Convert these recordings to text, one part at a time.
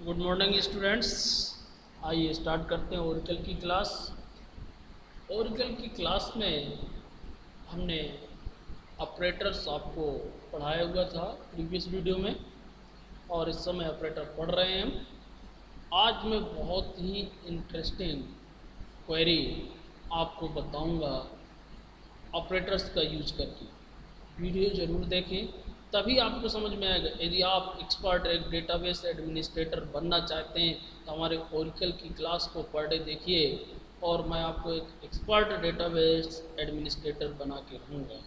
Good morning students. आइए start करते हैं ओरेकल की क्लास। ओरेकल की क्लास में हमने ऑपरेटर्स आपको पढ़ाया हुआ था प्रीवियस वीडियो में, और इस समय ऑपरेटर पढ़ रहे हैं हम। आज मैं बहुत ही इंटरेस्टिंग क्वेरी आपको बताऊंगा ऑपरेटर्स का यूज करके। वीडियो ज़रूर देखें, तभी आपको समझ में आएगा। यदि आप एक्सपर्ट एक डेटाबेस एडमिनिस्ट्रेटर बनना चाहते हैं तो हमारे ओरेकल की क्लास को पर डे देखिए, और मैं आपको एक एक्सपर्ट डेटाबेस एडमिनिस्ट्रेटर बना के रहूँगा।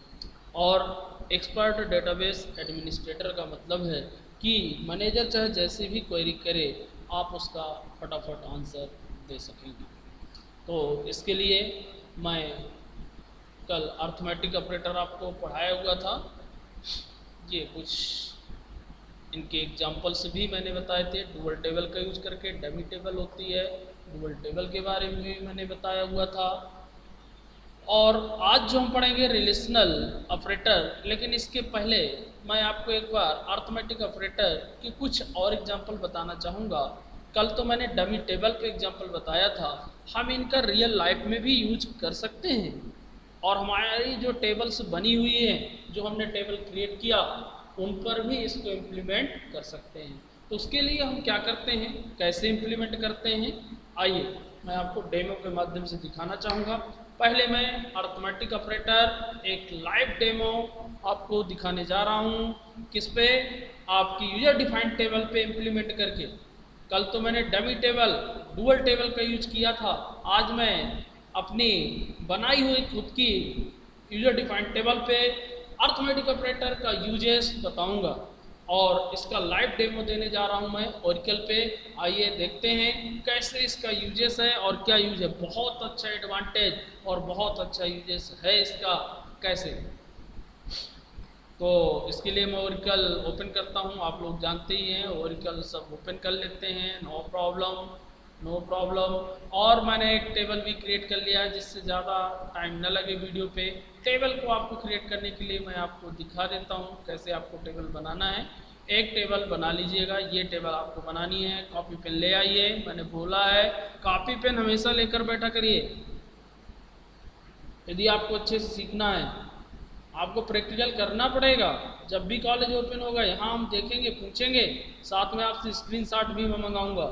और एक्सपर्ट डेटाबेस एडमिनिस्ट्रेटर का मतलब है कि मैनेजर चाहे जैसे भी क्वेरी करे, आप उसका फटाफट आंसर दे सकेंगे। तो इसके लिए मैं कल अर्थमेटिक ऑपरेटर आपको पढ़ाया हुआ था। ये कुछ इनके एग्जाम्पल्स भी मैंने बताए थे। डुअल टेबल का यूज करके डमी टेबल होती है, डुअल टेबल के बारे में भी मैंने बताया हुआ था। और आज जो हम पढ़ेंगे रिलेशनल ऑपरेटर, लेकिन इसके पहले मैं आपको एक बार अर्थमेटिक ऑपरेटर की कुछ और एग्जाम्पल बताना चाहूँगा। कल तो मैंने डमी टेबल पे एग्जाम्पल बताया था, हम इनका रियल लाइफ में भी यूज कर सकते हैं। और हमारी जो टेबल्स बनी हुई हैं, जो हमने टेबल क्रिएट किया, उन पर भी इसको इम्प्लीमेंट कर सकते हैं। तो उसके लिए हम क्या करते हैं, कैसे इम्प्लीमेंट करते हैं, आइए मैं आपको डेमो के माध्यम से दिखाना चाहूँगा। पहले मैं अर्थमेटिक ऑपरेटर एक लाइव डेमो आपको दिखाने जा रहा हूँ। किस पे? आपकी यूजर डिफाइंड टेबल पे इम्प्लीमेंट करके। कल तो मैंने डमी टेबल डुअल टेबल का यूज किया था, आज मैं अपनी बनाई हुई खुद की यूजर डिफाइंड टेबल पे अर्थमेटिक ऑपरेटर का यूजेस बताऊंगा, और इसका लाइव डेमो देने जा रहा हूं मैं ओरेकल पे। आइए देखते हैं कैसे इसका यूजेस है और क्या यूज है। बहुत अच्छा एडवांटेज और बहुत अच्छा यूजेस है इसका। कैसे? तो इसके लिए मैं ओरेकल ओपन करता हूं। आप लोग जानते ही हैं, ओरेकल सब ओपन कर लेते हैं, नो प्रॉब्लम नो प्रॉब्लम। और मैंने एक टेबल भी क्रिएट कर लिया है, जिससे ज़्यादा टाइम न लगे वीडियो पे। टेबल को आपको क्रिएट करने के लिए मैं आपको दिखा देता हूँ कैसे आपको टेबल बनाना है। एक टेबल बना लीजिएगा, ये टेबल आपको बनानी है। कॉपी पेन ले आइए, मैंने बोला है कॉपी पेन हमेशा लेकर बैठा करिए। यदि आपको अच्छे से सीखना है, आपको प्रैक्टिकल करना पड़ेगा। जब भी कॉलेज ओपन होगा, यहाँ हम देखेंगे, पूछेंगे, साथ में आपसे स्क्रीनशॉट भी मैं मंगाऊंगा,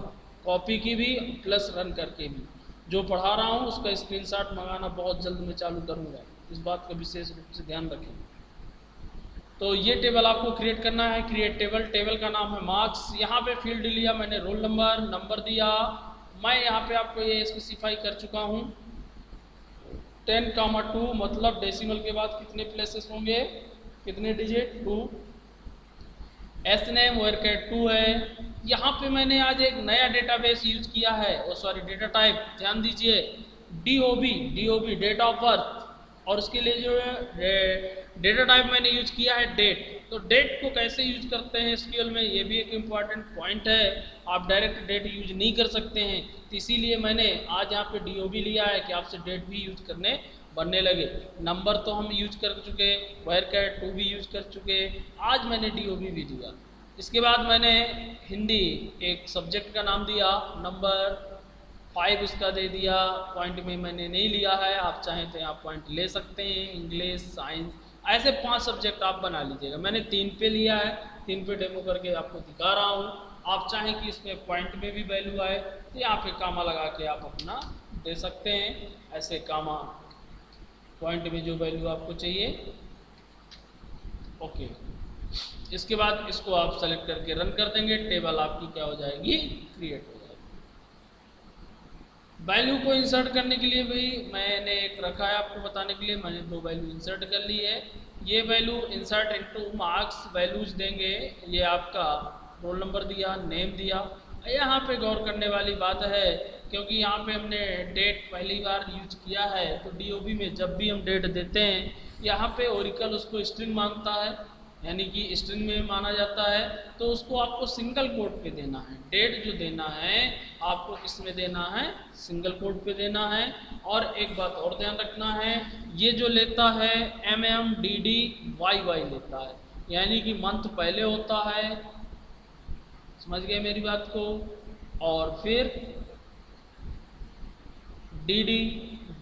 कॉपी की भी प्लस रन करके भी। जो पढ़ा रहा हूँ उसका स्क्रीनशॉट मंगाना बहुत जल्द मैं चालू करूँगा, इस बात का विशेष रूप से ध्यान रखें। तो ये टेबल आपको क्रिएट करना है। क्रिएट टेबल, टेबल का नाम है मार्क्स। यहाँ पे फील्ड लिया मैंने रोल नंबर, नंबर दिया। मैं यहाँ पे आपको ये स्पेसिफाई कर चुका हूँ 10,2, मतलब डेसिमल के बाद कितने प्लेसेस होंगे, कितने डिजिट, 2। एस नेम वर्केट 2 है। यहाँ पे मैंने आज एक नया डेटाबेस यूज किया है, सॉरी डेटा टाइप, ध्यान दीजिए, डीओबी डेट ऑफ बर्थ। और उसके लिए जो है डेटा टाइप मैंने यूज किया है डेट। तो डेट को कैसे यूज करते हैं एसक्यूएल में, ये भी एक इम्पॉर्टेंट पॉइंट है। आप डायरेक्ट डेट यूज नहीं कर सकते हैं, तो इसीलिए मैंने आज यहाँ पे डीओबी लिया है कि आपसे डेट भी यूज करने बनने लगे। नंबर तो हम यूज कर चुके, वर्केट 2 भी यूज कर चुके, आज मैंने डीओबी भी दिया। इसके बाद मैंने हिंदी एक सब्जेक्ट का नाम दिया, नंबर 5 उसका दे दिया। पॉइंट में मैंने नहीं लिया है, आप चाहें तो आप पॉइंट ले सकते हैं। इंग्लिश, साइंस, ऐसे 5 सब्जेक्ट आप बना लीजिएगा। मैंने 3 पे लिया है, 3 पे डेमो करके आपको दिखा रहा हूँ। आप चाहें कि इसमें पॉइंट में भी वैल्यू आए तो यहाँ पे कामा लगा के आप अपना दे सकते हैं। ऐसे कामा पॉइंट में जो वैल्यू आपको चाहिए, ओके। इसके बाद इसको आप सेलेक्ट करके रन कर देंगे, टेबल आपकी क्या हो जाएगी, क्रिएट हो जाएगी। वैल्यू को इंसर्ट करने के लिए भी मैंने एक रखा है आपको बताने के लिए। मैंने 2 वैल्यू इंसर्ट कर ली है। ये value insert into marks values देंगे। ये आपका रोल नंबर दिया, नेम दिया। यहाँ पे गौर करने वाली बात है, क्योंकि यहाँ पे हमने डेट पहली बार यूज किया है, तो डीओबी में जब भी हम डेट देते हैं, यहाँ पे ओरेकल उसको स्ट्रिंग मांगता है, यानी कि स्ट्रिंग में माना जाता है। तो उसको आपको सिंगल कोट पे देना है। डेट जो देना है आपको किस में देना है, सिंगल कोट पे देना है। और एक बात और ध्यान रखना है, ये जो लेता है MMDDYY लेता है, यानी कि मंथ पहले होता है, समझ गए मेरी बात को। और फिर डी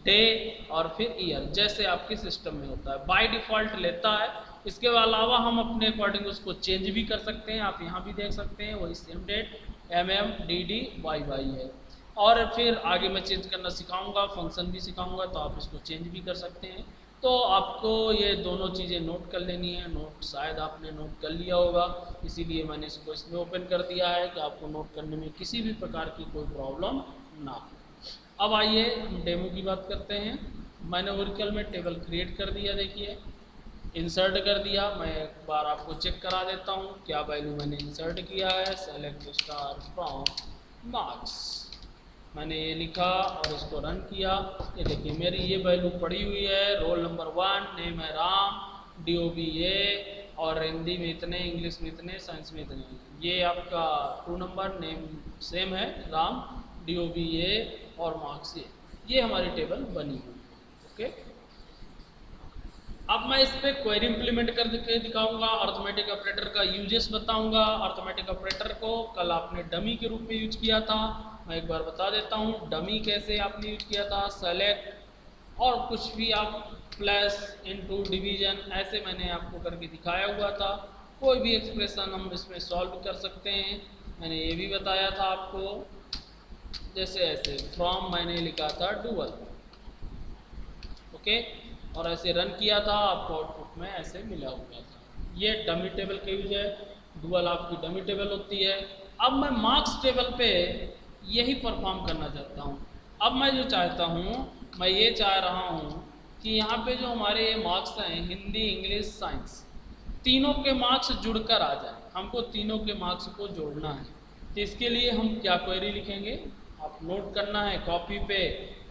डे और फिर ईयर, जैसे आपके सिस्टम में होता है बाय डिफ़ॉल्ट लेता है। इसके अलावा हम अपने अकॉर्डिंग उसको चेंज भी कर सकते हैं। आप यहाँ भी देख सकते हैं वही सेम डेट MMDDYY है। और फिर आगे मैं चेंज करना सिखाऊंगा, फंक्शन भी सिखाऊंगा, तो आप इसको चेंज भी कर सकते हैं। तो आपको ये दोनों चीज़ें नोट कर लेनी है। नोट शायद आपने नोट कर लिया होगा, इसीलिए मैंने इसको इसमें ओपन कर दिया है कि आपको नोट करने में किसी भी प्रकार की कोई प्रॉब्लम ना हो। अब आइए हम डेमो की बात करते हैं। मैंने ओरेकल में टेबल क्रिएट कर दिया, देखिए इंसर्ट कर दिया। मैं एक बार आपको चेक करा देता हूँ क्या वैल्यू मैंने इंसर्ट किया है। सेलेक्ट स्टार फ्रॉम मार्क्स, मैंने ये लिखा और इसको रन किया। ये देखिए मेरी ये वैल्यू पड़ी हुई है। रोल नंबर 1, नेम है राम, DOBA, और हिंदी में इतने, इंग्लिश में इतने, साइंस में इतने। ये आपका 2 नंबर, नेम सेम है राम, DOBA और मार्क्स। ये हमारी टेबल बनी हुई है। ओके, अब मैं इस पर क्वेरी इंप्लीमेंट करके दिखाऊंगा। अर्थमेटिक ऑपरेटर का यूजेस बताऊंगा। अर्थमेटिक ऑपरेटर को कल आपने डमी के रूप में यूज किया था, मैं एक बार बता देता हूँ डमी कैसे आपने यूज किया था। सेलेक्ट और कुछ भी आप प्लस, इनटू, डिवीजन, ऐसे मैंने आपको करके दिखाया हुआ था। कोई भी एक्सप्रेशन हम इसमें सॉल्व कर सकते हैं, मैंने ये भी बताया था आपको। जैसे ऐसे फ्रॉम मैंने लिखा था डुअल, ओके, और ऐसे रन किया था, आपको आउटपुट में ऐसे मिला हुआ था। ये डमी टेबल का यूज है, डुअल आपकी डमी टेबल होती है। अब मैं मार्क्स टेबल पे यही परफॉर्म करना चाहता हूँ। अब मैं जो चाहता हूँ, मैं ये चाह रहा हूँ कि यहाँ पे जो हमारे ये मार्क्स हैं हिंदी, इंग्लिश, साइंस, तीनों के मार्क्स जुड़कर आ जाए। हमको तीनों के मार्क्स को जोड़ना है। तो इसके लिए हम क्या क्वेरी लिखेंगे, आप नोट करना है कॉपी पे,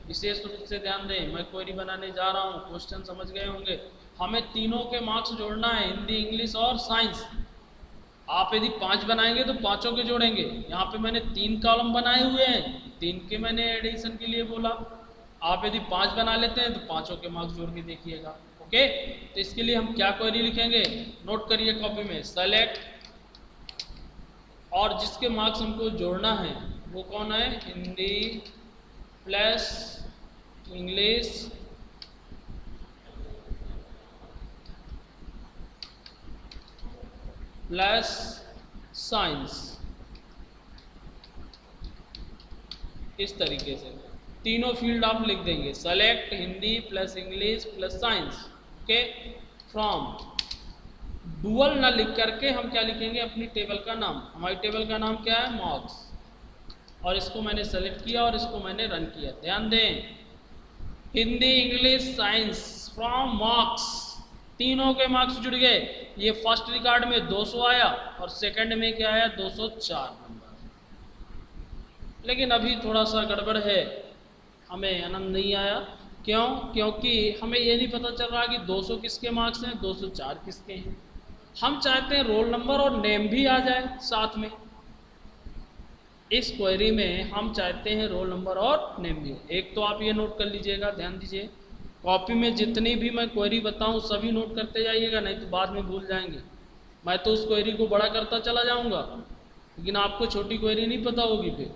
विशेष रूप से ध्यान दें। मैं क्वेरी बनाने जा रहा हूँ, क्वेश्चन समझ गए होंगे। हमें तीनों के मार्क्स जोड़ना है, हिंदी, इंग्लिश और साइंस। आप यदि 5 बनाएंगे तो पांचों के जोड़ेंगे। यहाँ पे मैंने 3 कॉलम बनाए हुए हैं, 3 के मैंने एडिशन के लिए बोला। आप यदि 5 बना लेते हैं तो पांचों के मार्क्स जोड़ के देखिएगा। ओके, तो इसके लिए हम क्या क्वेरी लिखेंगे, नोट करिए कॉपी में। सेलेक्ट और जिसके मार्क्स हमको जोड़ना है वो कौन है, Hindi plus English plus science. इस तरीके से तीनों फील्ड आप लिख देंगे। Select Hindi plus English plus science, okay, from. Dual ना लिख करके हम क्या लिखेंगे, अपनी टेबल का नाम। हमारी टेबल का नाम क्या है, मार्क्स, और इसको मैंने सेलेक्ट किया और इसको मैंने रन किया। ध्यान दें, Hindi, English, science from marks, तीनों के मार्क्स जुड़ गए। ये फर्स्ट रिकॉर्ड में 200 आया और सेकंड में क्या आया, 204 नंबर। लेकिन अभी थोड़ा सा गड़बड़ है, हमें आनंद नहीं आया। क्यों, क्योंकि हमें ये नहीं पता चल रहा कि 200 किसके मार्क्स हैं, 204 किसके हैं। हम चाहते हैं रोल नंबर और नेम भी आ जाए साथ में। इस क्वेरी में हम चाहते हैं रोल नंबर और नेम भी। एक तो आप ये नोट कर लीजिएगा, ध्यान दीजिए, कॉपी में जितनी भी मैं क्वेरी बताऊं सभी नोट करते जाइएगा, नहीं तो बाद में भूल जाएंगे। मैं तो उस क्वेरी को बड़ा करता चला जाऊंगा, लेकिन आपको छोटी क्वेरी नहीं पता होगी। फिर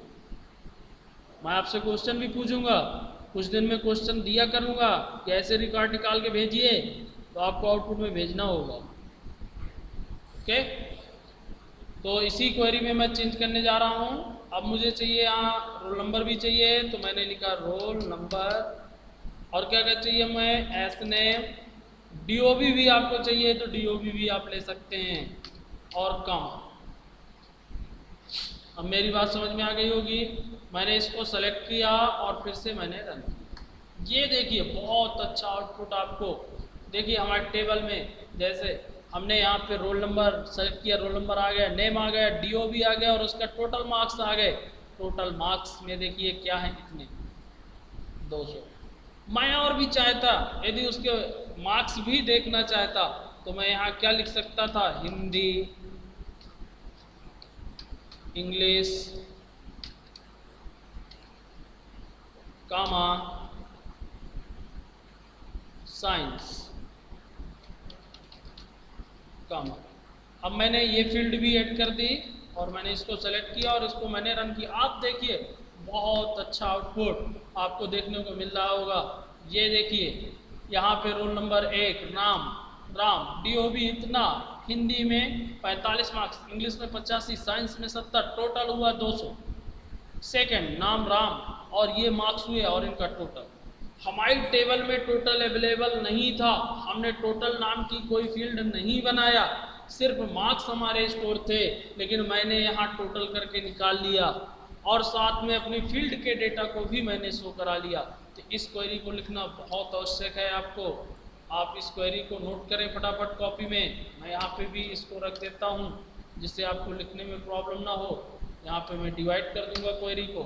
मैं आपसे क्वेश्चन भी पूछूंगा, कुछ दिन में क्वेश्चन दिया करूंगा कि ऐसे रिकॉर्ड निकाल के भेजिए, तो आपको आउटपुट में भेजना होगा। ओके, तो इसी क्वेरी में मैं चेंज करने जा रहा हूँ। अब मुझे चाहिए यहाँ रोल नंबर भी चाहिए, तो मैंने लिखा रोल नंबर, और क्या क्या चाहिए, मैं एस नेम, DOB भी आपको चाहिए तो DOB भी आप ले सकते हैं, और कम। अब मेरी बात समझ में आ गई होगी। मैंने इसको सेलेक्ट किया और फिर से मैंने रन किया। ये देखिए बहुत अच्छा आउटपुट आपको। देखिए हमारे टेबल में जैसे हमने यहाँ पे रोल नंबर सेलेक्ट किया, रोल नंबर आ गया, नेम आ गया, DOB आ गया और उसका टोटल मार्क्स आ गए। टोटल मार्क्स में देखिए क्या है, कितने, 200। मैं और भी चाहता, यदि उसके मार्क्स भी देखना चाहता तो मैं यहाँ क्या लिख सकता था, हिंदी, इंग्लिश, कामा, साइंस, कामा। अब मैंने ये फील्ड भी ऐड कर दी और मैंने इसको सेलेक्ट किया और इसको मैंने रन किया। आप देखिए बहुत अच्छा आउटपुट आपको देखने को मिल रहा होगा। ये देखिए यहाँ पे रोल नंबर 1 नाम राम, डीओबी इतना, हिंदी में 45 मार्क्स, इंग्लिश में 85, साइंस में 70, टोटल हुआ 200। सेकंड नाम राम और ये मार्क्स हुए और इनका टोटल। हमारी टेबल में टोटल अवेलेबल नहीं था, हमने टोटल नाम की कोई फील्ड नहीं बनाया, सिर्फ मार्क्स हमारे स्टोर थे, लेकिन मैंने यहाँ टोटल करके निकाल लिया और साथ में अपनी फील्ड के डेटा को भी मैंने शो करा लिया। तो इस क्वेरी को लिखना बहुत आवश्यक है आपको। आप इस क्वेरी को नोट करें फटाफट कॉपी में। मैं यहाँ पे भी इसको रख देता हूँ जिससे आपको लिखने में प्रॉब्लम ना हो। यहाँ पे मैं डिवाइड कर दूंगा क्वेरी को।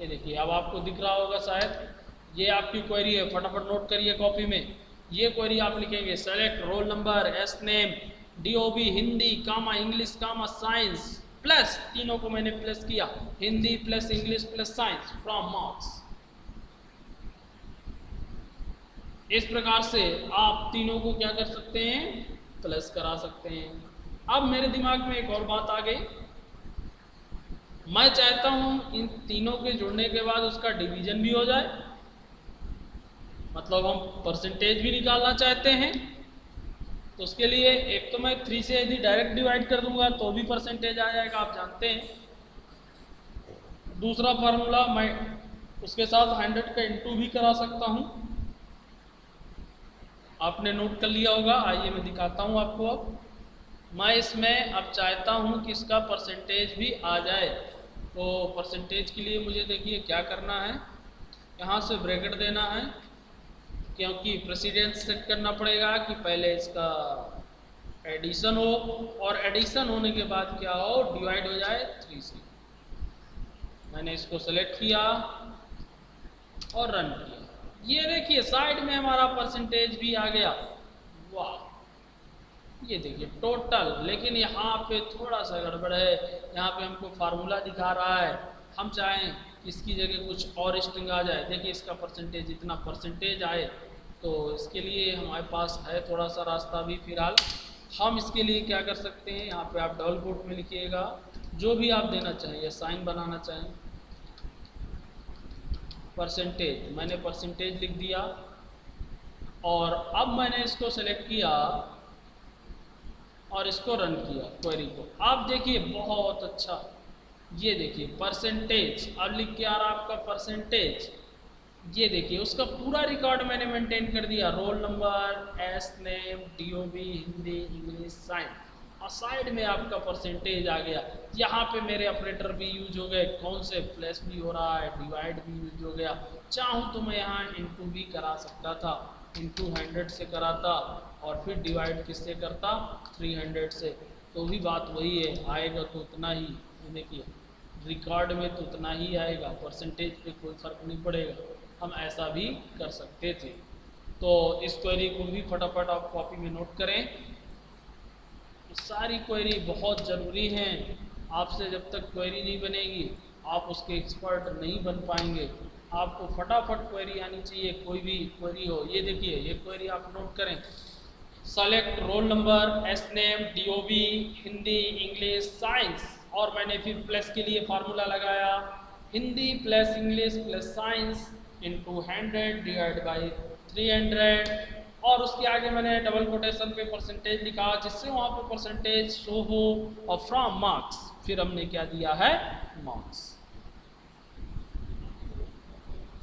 ये देखिए अब आपको दिख रहा होगा शायद, ये आपकी क्वेरी है, फटाफट नोट करिए कॉपी में। ये क्वेरी आप लिखेंगे select roll number, S name, DOB Hindi comma English comma science, plus तीनों को मैंने प्लस किया, Hindi plus English plus science from marks. इस प्रकार से आप तीनों को क्या कर सकते हैं, प्लस करा सकते हैं। अब मेरे दिमाग में एक और बात आ गई, मैं चाहता हूं इन तीनों के जुड़ने के बाद उसका डिवीजन भी हो जाए, मतलब हम परसेंटेज भी निकालना चाहते हैं। तो उसके लिए एक तो मैं 3 से यदि डायरेक्ट डिवाइड कर दूंगा तो भी परसेंटेज आ जाएगा, आप जानते हैं। दूसरा फार्मूला मैं उसके साथ 100 का इंटू भी करा सकता हूं, आपने नोट कर लिया होगा। आइए मैं दिखाता हूं आपको। अब मैं इसमें अब चाहता हूं कि इसका परसेंटेज भी आ जाए। तो परसेंटेज के लिए मुझे देखिए क्या करना है, यहाँ से ब्रैकेट देना है, क्योंकि प्रेसिडेंस सेट करना पड़ेगा कि पहले इसका एडिशन हो और एडिशन होने के बाद क्या हो, डिवाइड हो जाए 3 से। मैंने इसको सेलेक्ट किया और रन किया। ये देखिए साइड में हमारा परसेंटेज भी आ गया। वाह, ये देखिए टोटल। लेकिन यहाँ पे थोड़ा सा गड़बड़ है, यहाँ पे हमको फार्मूला दिखा रहा है, हम चाहें इसकी जगह कुछ और स्ट्रिंग आ जाए। देखिए इसका परसेंटेज, इतना परसेंटेज आए, तो इसके लिए हमारे पास है थोड़ा सा रास्ता भी। फिलहाल हम इसके लिए क्या कर सकते हैं, यहाँ पे आप डबल कोट में लिखिएगा जो भी आप देना चाहें या साइन बनाना चाहें। परसेंटेज, मैंने परसेंटेज लिख दिया और अब मैंने इसको सेलेक्ट किया और इसको रन किया क्वेरी को। आप देखिए बहुत अच्छा, ये देखिए परसेंटेज अब लिख के आ रहा आपका परसेंटेज। ये देखिए उसका पूरा रिकॉर्ड मैंने मेंटेन कर दिया, role number, S name, DOB Hindi English science, और साइड में आपका परसेंटेज आ गया। यहाँ पे मेरे ऑपरेटर भी यूज हो गए, कौन से प्लस भी हो रहा है, डिवाइड भी यूज हो गया। चाहूँ तो मैं यहाँ इनटू भी करा सकता था, इनटू 100 से कराता और फिर डिवाइड किससे करता, 300 से, तो भी बात वही है, आएगा तो उतना ही, देखिए रिकॉर्ड में तो उतना ही आएगा, परसेंटेज पे कोई फर्क नहीं पड़ेगा। हम ऐसा भी कर सकते थे। तो इस क्वेरी को भी फटाफट आप कॉपी में नोट करें। सारी क्वेरी बहुत ज़रूरी हैं, आपसे जब तक क्वेरी नहीं बनेगी आप उसके एक्सपर्ट नहीं बन पाएंगे। आपको फटाफट क्वेरी आनी चाहिए, कोई भी क्वेरी हो। ये देखिए ये क्वेरी आप नोट करें, select roll number, S name, DOB Hindi English science, और मैंने फिर प्लस के लिए फार्मूला लगाया, Hindi plus English plus science into 100 divide by 300, और उसके आगे मैंने डबल कोटेशन पे परसेंटेज लिखा जिससे वहाँ पे परसेंटेज शो हो, और फ्रॉम मार्क्स फिर हमने क्या दिया है, मार्क्स।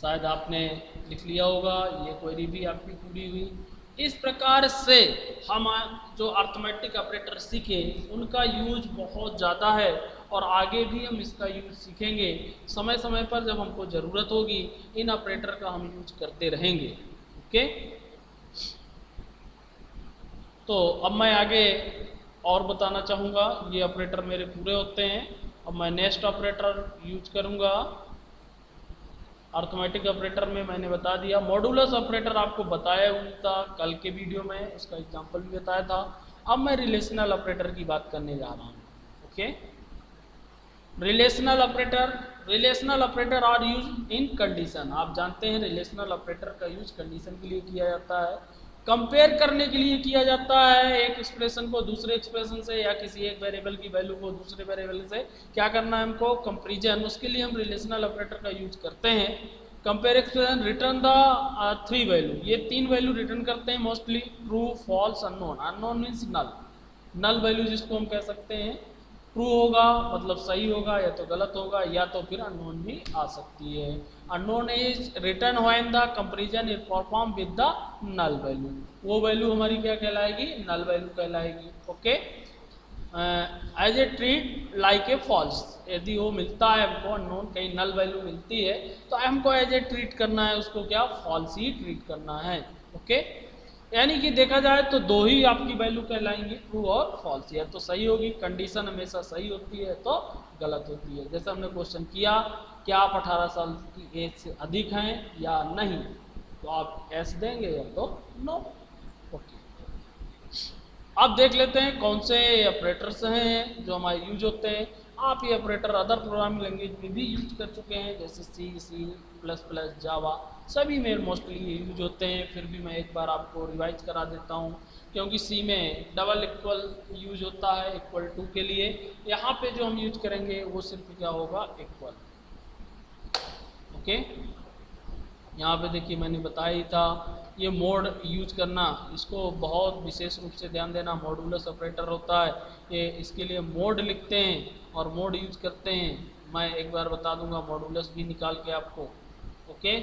शायद आपने लिख लिया होगा, ये क्वेरी भी आपकी पूरी हुई। इस प्रकार से हम जो अर्थमेटिक ऑपरेटर सीखे उनका यूज बहुत ज़्यादा है और आगे भी हम इसका यूज सीखेंगे। समय समय पर जब हमको ज़रूरत होगी इन ऑपरेटर का हम यूज करते रहेंगे। ओके, तो अब मैं आगे और बताना चाहूँगा। ये ऑपरेटर मेरे पूरे होते हैं। अब मैं नेक्स्ट ऑपरेटर यूज करूँगा। अर्थमेटिक ऑपरेटर में मैंने बता दिया, मॉडुलस ऑपरेटर आपको बताया हुआ था कल के वीडियो में, उसका एग्जांपल भी बताया था। अब मैं रिलेशनल ऑपरेटर की बात करने जा रहा हूँ। Okay, relational operator are use in condition. आप जानते हैं रिलेशनल ऑपरेटर का यूज कंडीशन के लिए किया जाता है। कंपेयर करने के लिए किया जाता है एक एक्सप्रेशन को दूसरे एक्सप्रेशन से, या किसी एक वेरिएबल की वैल्यू को दूसरे वेरिएबल से क्या करना है हमको, कंपेरिजन। उसके लिए हम रिलेशनल ऑपरेटर का यूज करते हैं। Compare expression return the 3 value, ये 3 वैल्यू रिटर्न करते हैं mostly, true, false, unknown. Unknown means null, null value जिसको हम कह सकते हैं। ट्रू होगा मतलब सही होगा, या तो गलत होगा, या तो फिर अननोन भी आ सकती है। Unknown is return when the comparison is perform with the null value, वो वैल्यू हमारी क्या कहलाएगी, नल वैल्यू कहलाएगी। Okay, as a treat like a false, यदि वो मिलता है हमको अननोन कहीं नल वैल्यू मिलती है तो हमको एज ए ट्रीट करना है उसको, क्या, फॉल्स ही ट्रीट करना है। ओके, यानी कि देखा जाए तो दो ही आपकी वैल्यू कहलाएंगी, ट्रू और फॉल्स। या तो सही होगी, कंडीशन हमेशा सही होती है, तो गलत होती है। जैसे हमने क्वेश्चन किया, क्या आप 18 साल की एज से अधिक हैं या नहीं, तो आप एस देंगे या तो नो। ओके, अब देख लेते हैं कौन से ऑपरेटर्स हैं जो हमारे यूज होते हैं। आप ये ऑपरेटर अदर प्रोग्रामिंग लैंग्वेज में भी यूज कर चुके हैं, जैसे सी प्लस प्लस, जावा, सभी में मोस्टली यूज होते हैं। फिर भी मैं एक बार आपको रिवाइज करा देता हूँ, क्योंकि सी में डबल इक्वल यूज होता है इक्वल टू के लिए। यहाँ पे जो हम यूज करेंगे वो सिर्फ क्या होगा, इक्वल। ओके, यहाँ पे देखिए मैंने बताया ही था, ये मोड यूज करना, इसको बहुत विशेष रूप से ध्यान देना। मॉडुलस ऑपरेटर होता है ये, इसके लिए मोड लिखते हैं और मोड यूज करते हैं। मैं एक बार बता दूंगा मॉडुलस भी निकाल के आपको। ओके,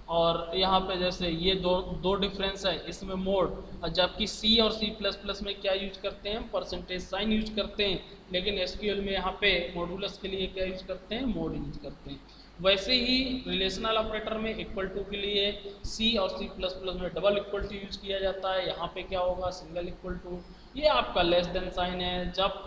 और यहाँ पे जैसे ये दो डिफरेंस है इसमें मोड, और जबकि सी और सी प्लस प्लस में क्या यूज करते हैं, परसेंटेज साइन यूज करते हैं। लेकिन एसक्यूएल में यहाँ पे मॉडुलस के लिए क्या यूज करते हैं, मोड यूज करते हैं। वैसे ही रिलेशनल ऑपरेटर में इक्वल टू के लिए सी और सी प्लस प्लस में डबल इक्वल टू यूज किया जाता है। यहाँ पे क्या होगा, सिंगल इक्वल टू। ये आपका लेस देन साइन है। जब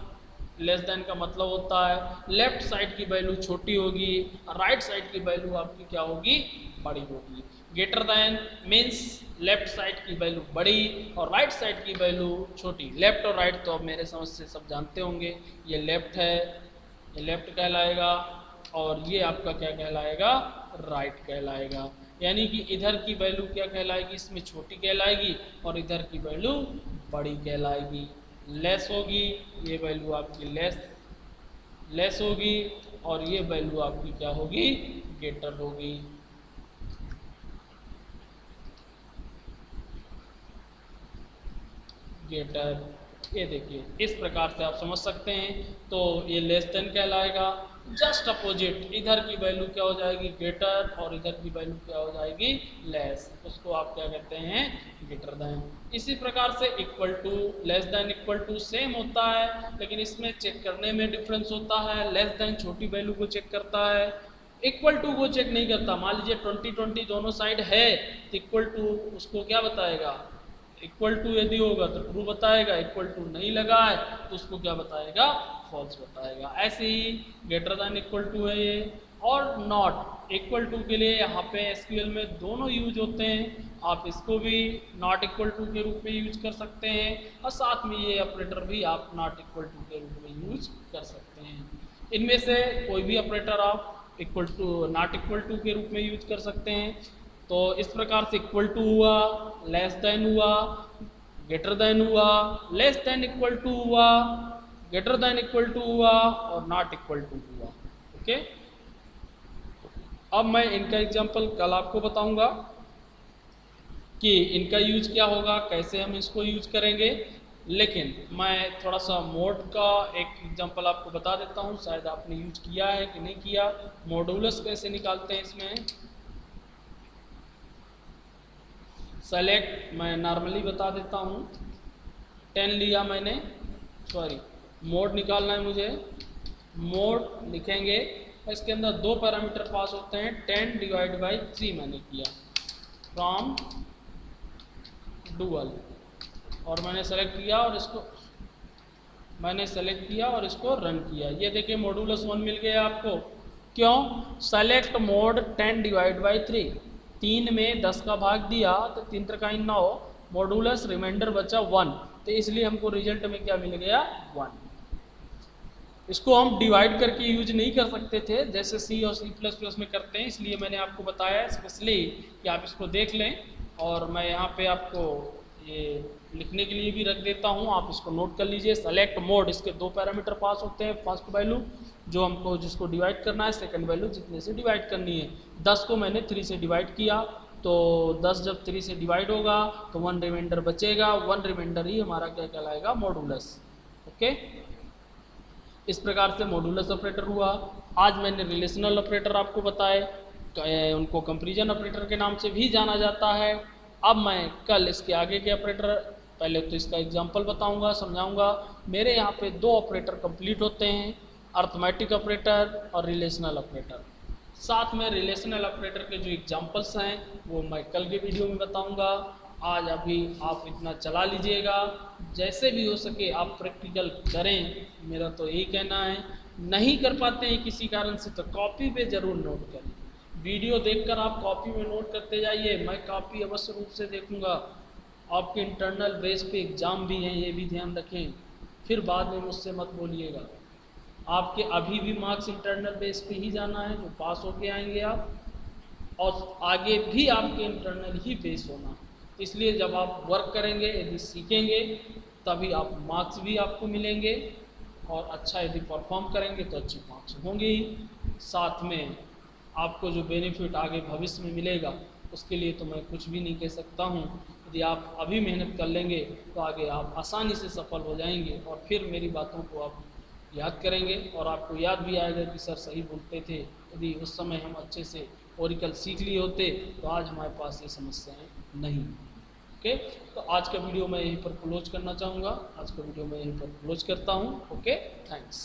लेस देन का मतलब होता है लेफ्ट साइड की वैल्यू छोटी होगी, राइट साइड की वैल्यू आपकी क्या होगी, बड़ी होगी। Greater than means left side की वैल्यू बड़ी और राइट साइड की वैल्यू छोटी। लेफ्ट और राइट तो अब मेरे समझ से सब जानते होंगे, ये लेफ्ट है, ये लेफ्ट कहलाएगा, और ये आपका क्या कहलाएगा, राइट कहलाएगा। यानी कि इधर की वैल्यू क्या कहलाएगी, इसमें छोटी कहलाएगी, और इधर की वैल्यू बड़ी कहलाएगी। लेस होगी, ये वैल्यू आपकी लेस होगी, और ये वैल्यू आपकी क्या होगी, ग्रेटर होगी। ग्रेटर, ये देखिए इस प्रकार से आप समझ सकते हैं। तो ये लेस देन कहलाएगा। जस्ट अपोजिट, इधर की वैल्यू क्या हो जाएगी, ग्रेटर, और इधर की वैल्यू क्या हो जाएगी, लेस। उसको आप क्या कहते हैं, ग्रेटर देन। इसी प्रकार से equal to, less than, equal to same होता है, लेकिन इसमें चेक करने में डिफरेंस होता है। लेस देन छोटी वैल्यू को चेक करता है, इक्वल टू को चेक नहीं करता। मान लीजिए 20-20 दोनों साइड है, तो इक्वल टू उसको क्या बताएगा, इक्वल टू यदि होगा तो ट्रू बताएगा, इक्वल टू नहीं लगा है तो उसको क्या बताएगा, फॉल्स बताएगा। ऐसे ही ग्रेटर देन इक्वल टू है ये, और नॉट इक्वल टू के लिए यहाँ पे एसक्यूएल में दोनों यूज होते हैं। आप इसको भी नॉट इक्वल टू के रूप में यूज कर सकते हैं, और साथ में ये ऑपरेटर भी आप नॉट इक्वल टू के रूप में यूज कर सकते हैं। इनमें से कोई भी ऑपरेटर आप equal to, not equal to के रूप में यूज कर सकते हैं। तो इस प्रकार से इक्वल टू हुआ, लेस देन हुआ, ग्रेटर देन हुआ, लेस देन इक्वल टू हुआ, ग्रेटर देन इक्वल टू हुआ, और नॉट इक्वल टू हुआ। ओके, अब मैं इनका एग्जांपल कल आपको बताऊंगा कि इनका यूज क्या होगा, कैसे हम इसको यूज करेंगे। लेकिन मैं थोड़ा सा मोड का एक एग्जांपल आपको बता देता हूं, शायद आपने यूज किया है कि नहीं किया। मॉडुलस कैसे निकालते हैं इसमें, सेलेक्ट, मैं नॉर्मली बता देता हूँ। 10 लिया मैंने, सॉरी, मोड निकालना है मुझे। मोड लिखेंगे, इसके अंदर दो पैरामीटर पास होते हैं। 10 डिवाइड बाई 3 मैंने किया फ्रॉम डुअल, और मैंने सेलेक्ट किया और इसको रन किया। ये देखिए मॉडुलस 1 मिल गया आपको। क्यों, सेलेक्ट मोड 10 डिवाइड बाई 3, 3 में 10 का भाग दिया तो 3 3 9, मॉडुलस रिमाइंडर बचा 1, तो इसलिए हमको रिजल्ट में क्या मिल गया, 1। इसको हम डिवाइड करके यूज नहीं कर सकते थे जैसे सी और सी प्लस प्लस में करते हैं, इसलिए मैंने आपको बताया स्पेशली कि आप इसको देख लें। और मैं यहाँ पे आपको ये लिखने के लिए भी रख देता हूँ, आप इसको नोट कर लीजिए। सेलेक्ट मोड, इसके दो पैरामीटर पास होते हैं। फर्स्ट वैल्यू जो हमको जिसको डिवाइड करना है, सेकंड वैल्यू जितने से डिवाइड करनी है। 10 को मैंने 3 से डिवाइड किया, तो 10 जब 3 से डिवाइड होगा तो 1 रिमाइंडर बचेगा। 1 रिमाइंडर ही हमारा क्या कहलाएगा, मॉडुलस। ओके, इस प्रकार से मॉडुलस ऑपरेटर हुआ। आज मैंने रिलेशनल ऑपरेटर आपको बताए, उनको कंपैरिजन ऑपरेटर के नाम से भी जाना जाता है। अब मैं कल इसके आगे के ऑपरेटर, पहले तो इसका एग्जांपल बताऊंगा, समझाऊंगा। मेरे यहाँ पे दो ऑपरेटर कंप्लीट होते हैं, अर्थमेटिक ऑपरेटर और रिलेशनल ऑपरेटर। साथ में रिलेशनल ऑपरेटर के जो एग्जांपल्स हैं वो मैं कल के वीडियो में बताऊंगा। आज अभी आप इतना चला लीजिएगा, जैसे भी हो सके आप प्रैक्टिकल करें, मेरा तो यही कहना है। नहीं कर पाते हैं किसी कारण से तो कॉपी पे ज़रूर नोट करें। वीडियो देखकर आप कॉपी में नोट करते जाइए, मैं कॉपी अवश्य रूप से देखूंगा। आपके इंटरनल बेस पे एग्ज़ाम भी हैं, ये भी ध्यान रखें। फिर बाद में मुझसे मत बोलिएगा, आपके अभी भी मार्क्स इंटरनल बेस पे ही जाना है, जो पास होके आएंगे आप, और आगे भी आपके इंटरनल ही बेस होना है। इसलिए जब आप वर्क करेंगे, यदि सीखेंगे, तभी आप मार्क्स भी आपको मिलेंगे, और अच्छा यदि परफॉर्म करेंगे तो अच्छे मार्क्स होंगे ही। साथ में आपको जो बेनिफिट आगे भविष्य में मिलेगा उसके लिए तो मैं कुछ भी नहीं कह सकता हूँ। यदि आप अभी मेहनत कर लेंगे तो आगे आप आसानी से सफल हो जाएंगे, और फिर मेरी बातों को आप याद करेंगे, और आपको याद भी आएगा कि सर सही बोलते थे। यदि उस समय हम अच्छे से ओरिकल सीख लिए होते तो आज हमारे पास ये समस्याएं नहीं। ओके, तो आज का वीडियो मैं यहीं पर क्लोज करना चाहूँगा। आज का वीडियो मैं यहीं पर क्लोज करता हूँ। Okay, thanks.